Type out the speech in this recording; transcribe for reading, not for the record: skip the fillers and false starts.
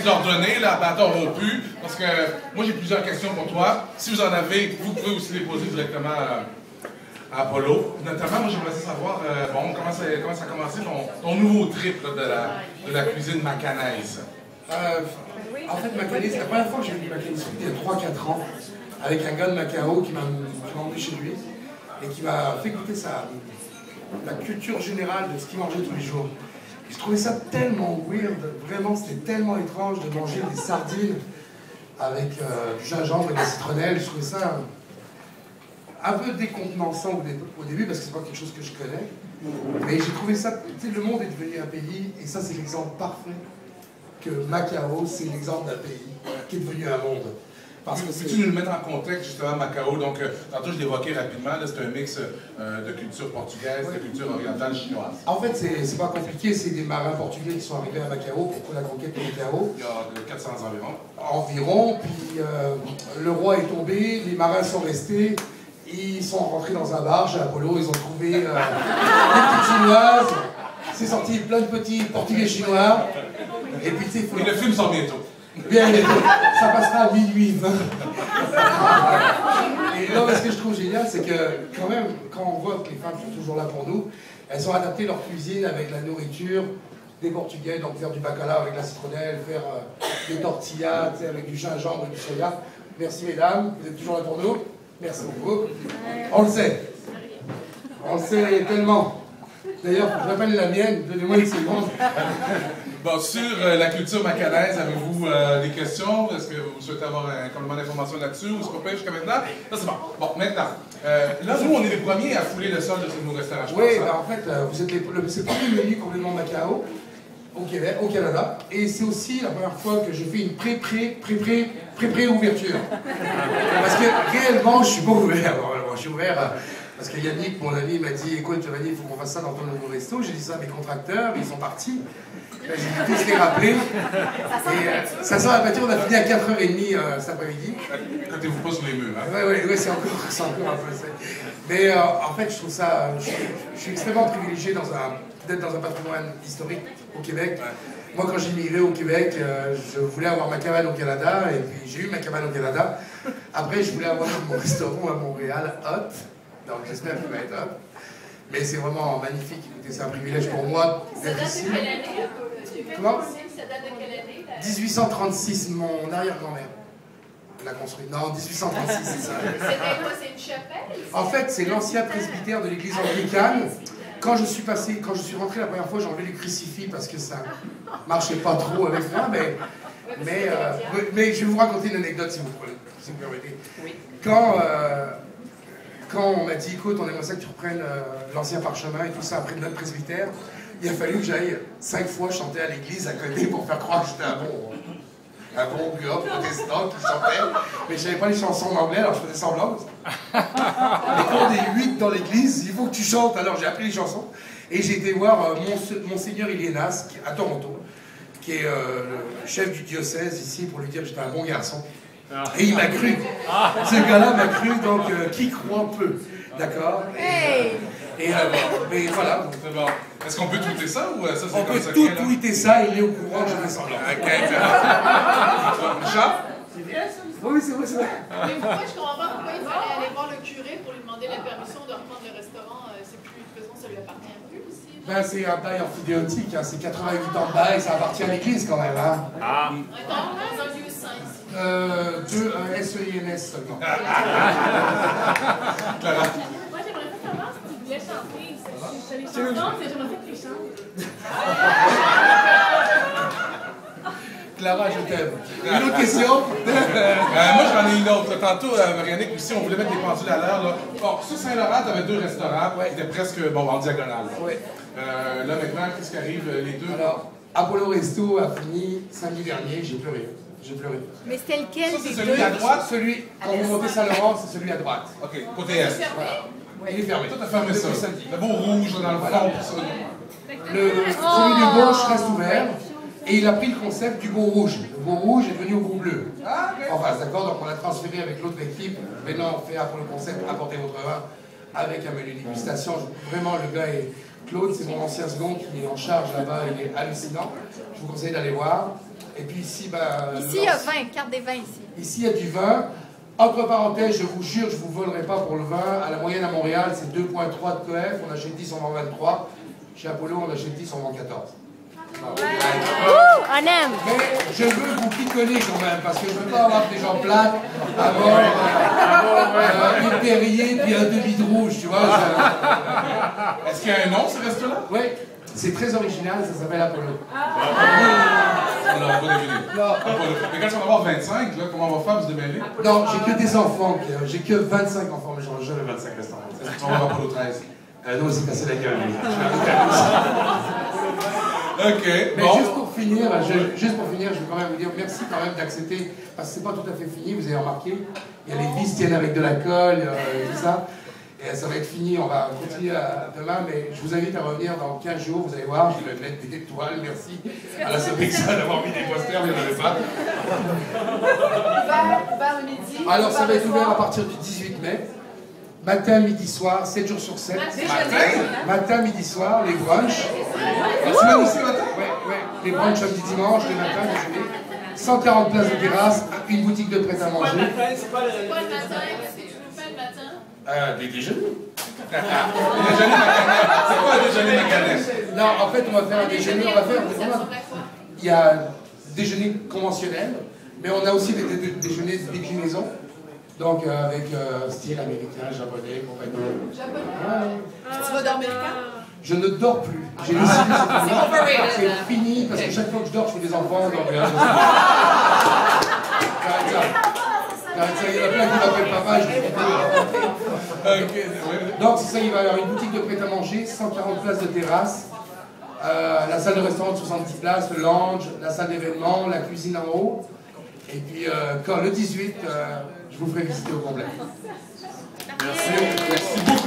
vous ordonner, là, bâton rompu, parce que moi j'ai plusieurs questions pour toi. Si vous en avez, vous pouvez aussi les poser directement à Apollo. Notamment, moi j'aimerais savoir, bon, comment ça a commencé ton nouveau trip là, de la cuisine macanaise? En fait, Macanaise, la première fois que j'ai vu Macanaise, c'était il y a 3-4 ans, avec un gars de Macao qui m'a emmené chez lui et qui m'a fait goûter la culture générale de ce qu'il mangeait tous les jours. Et je trouvais ça tellement weird, vraiment, c'était tellement étrange de manger des sardines avec du gingembre et de la citronnelle. Je trouvais ça un peu décontenançant au début parce que c'est pas quelque chose que je connais. Mais j'ai trouvé ça, tu sais, le monde est devenu un pays et ça c'est l'exemple parfait que Macao, c'est l'exemple d'un pays qui est devenu un monde. Parce que peux-tu nous le mettre en contexte, justement, Macao? Donc, tantôt, je l'évoquais rapidement, c'est un mix de culture portugaise, de culture orientale chinoise. En fait, c'est pas compliqué, c'est des marins portugais qui sont arrivés à Macao pour la conquête de Macao. Il y a 400 environ. Environ, puis le roi est tombé, les marins sont restés, ils sont rentrés dans un bar chez Apollo, ils ont trouvé des petites chinoises, c'est sorti plein de petits portugais chinois, et puis tu sais, Et le film sort bientôt. Bien, ça passera à minuit. Et là, ce que je trouve génial, c'est que quand même, quand on voit que les femmes sont toujours là pour nous, elles ont adapté leur cuisine avec la nourriture des Portugais, donc faire du bacala avec la citronnelle, faire des tortillas avec du gingembre et du soya. Merci mesdames, vous êtes toujours là pour nous. Merci beaucoup. On le sait. On le sait tellement. D'ailleurs, je rappelle la mienne, donnez-moi une seconde. Bon, sur la culture macanaise, avez-vous des questions? Est-ce que vous souhaitez avoir un complément d'information là-dessus ou ce qu'on peut jusqu'à maintenant? Là, c'est bon. Bon, maintenant, là, nous, on est les premiers à fouler le sol de ces nouveaux restaurants. Oui, ben, en fait, vous êtes c'est le premier menu complètement Macao au Québec, au Canada. Et c'est aussi la première fois que je fais une pré-ouverture. Parce que réellement, je suis pas ouvert. Je suis ouvert parce que Yannick, mon ami, m'a dit écoute, Giovanni, il faut qu'on fasse ça dans ton nouveau resto. J'ai dit ça à mes contracteurs, ils sont partis. J'ai tous les rappelés. Ça sent la peinture, on a fini à 4h30 cet après-midi. Comptez-vous pas sur les murs, hein? Oui, c'est encore un peu ça. Mais en fait, je trouve ça. Je suis extrêmement privilégié d'être dans un patrimoine historique au Québec. Ouais. Moi, quand j'ai immigré au Québec, je voulais avoir ma cabane au Canada, et puis j'ai eu ma cabane au Canada. Après, je voulais avoir mon restaurant à Montréal, hot. Donc j'espère qu'il va être hot. Mais c'est vraiment magnifique. Écoutez, c'est un privilège pour moi d'être ici. Comment? Ça date de quelle année? 1836, mon arrière-grand-mère l'a construit. Non, 1836, c'est ça. C'était quoi? C'est une chapelle? En fait, c'est l'ancien presbytère de l'église anglicane. Quand je suis rentré la première fois, j'ai enlevé les crucifix parce que ça marchait pas trop avec moi, mais je vais vous raconter une anecdote si vous me permettez. Oui. Quand on m'a dit, écoute, on aimerait ça que tu reprennes l'ancien parchemin et tout ça après notre presbytère, il a fallu que j'aille 5 fois chanter à l'église à côté pour faire croire que j'étais un bon gars protestant qui chantait, mais je savais pas les chansons en anglais, alors je faisais semblant. Et quand on est 8 dans l'église, il faut que tu chantes, alors j'ai appris les chansons, et j'ai été voir Monseigneur Ilienas à Toronto, qui est le chef du diocèse ici, pour lui dire que j'étais un bon garçon. Et il m'a cru. Ce gars-là m'a cru, donc qui croit peu. D'accord? Et voilà. Bon. Est-ce qu'on peut tweeter ça ou ça c'est on peut tout tweeter ça, il est au courant, je fais semblant. Ok, Richard? C'est bien ça? Oui, c'est vrai, c'est vrai. Mais pourquoi je comprends pas pourquoi il fallait aller voir le curé pour lui demander la permission de reprendre le restaurant? C'est plus, de toute façon, ça lui appartient plus aussi. Ben, c'est un bail amphidéotique, hein. C'est 88 ans de bail, ça appartient à l'église quand même. Hein. Ah. Dans un lieu saint ici. SEINS seulement. Moi, j'aimerais pas savoir si tu voulais chanter. C'est les chansons, c'est j'aimerais ça que tu chantes. Clara, je t'aime. Une autre question? Moi, j'en ai une autre. Tantôt, Marianne, ici, on voulait mettre les pendules à l'heure. Bon, sur Saint-Laurent, tu avais 2 restaurants qui étaient presque en diagonale. Oui. Là, maintenant, qu'est-ce qui arrive, les deux? Alors, Apollo Resto a fini samedi dernier, j'ai pleuré. J'ai pleuré. Mais c'était lequel? Ça, c'est celui à droite? Celui, quand vous montez Saint-Laurent, c'est celui à droite. OK, côté est. Voilà. Il est fermé. Toi, t'as fermé ça. Le beau rouge dans le fond. Celui du gauche reste ouvert. Et il a pris le concept du beau rouge. Le beau rouge est devenu au beau bleu. En face, d'accord? Donc on a transféré avec l'autre équipe. Maintenant, on fait pour le concept, apportez votre vin avec un menu dégustation. Vraiment, le gars est... Claude, c'est mon ancien second qui est en charge là-bas. Il est hallucinant. Je vous conseille d'aller voir. Et puis ici, bah, ici, il y a 20, carte des vins ici. Ici, il y a du vin. Entre parenthèses, je vous jure, je ne vous volerai pas pour le vin. À la moyenne à Montréal, c'est 2,3 de coef. On achète 10, on vend 23. Chez Apollo, on achète 10, on vend 14. On aime. Mais je veux vous picoler quand même, parce que je ne veux pas avoir des gens plates, avoir une Perrier puis un demi de rouge, tu vois. Est-ce qu'il y a un nom, ce resto-là? Oui, c'est très original, ça s'appelle Apollo. On n'aurait pas deviné. Apollo. Mais quand on va avoir 25, là, comment on va faire pour se démêler? Non, j'ai que des enfants, j'ai que 25 enfants, mais j'en ai jamais 25 restaurants. Est-ce que tu vas avoir Apollo 13? Non, c'est cassé la gueule. Ok, Mais bon. juste pour finir, je vais quand même vous dire merci quand même d'accepter, parce que c'est pas tout à fait fini, vous avez remarqué, il y a les vis tiennent avec de la colle, et tout ça, et ça va être fini, on va continuer demain, mais je vous invite à revenir dans 15 jours, vous allez voir, je vais mettre des étoiles, merci à la Sopexa d'avoir mis des posters, il n'y en avait pas. Ouvert le midi. Alors ça va être ouvert à partir du 18 mai. Matin, midi, soir, 7 jours sur 7. Matin, midi, soir, les brunchs. La semaine aussi, matin? Ouais. Les brunchs samedi, dimanche, les matins, déjeuner. 140 places de terrasse, une boutique de prêt-à-manger. C'est quoi le matin? Qu'est-ce que tu nous fais le matin? Des déjeuners. Déjeuner macanais. C'est quoi un déjeuner macanais? Non, en fait, on va faire un déjeuner. Ça ressemble à quoi? Il y a déjeuner conventionnel, mais on a aussi des déjeuners de déclinaison. Donc, avec style américain, japonais, compagnie. Japonais? Tu vas dormir quand? Je ne dors plus. J'ai décidé C'est c'est fini, parce que chaque fois que je dors, je fais des enfants. Donc, il y en a plein qui m'appellent papa, je dis donc, c'est ça, il va y avoir une boutique de prêt-à-manger, 140 places de terrasse, la salle de restaurant de 70 places, le lounge, la salle d'événement, la cuisine en haut. Et puis, quand le 18, je vous ferai visiter au complet. Merci beaucoup.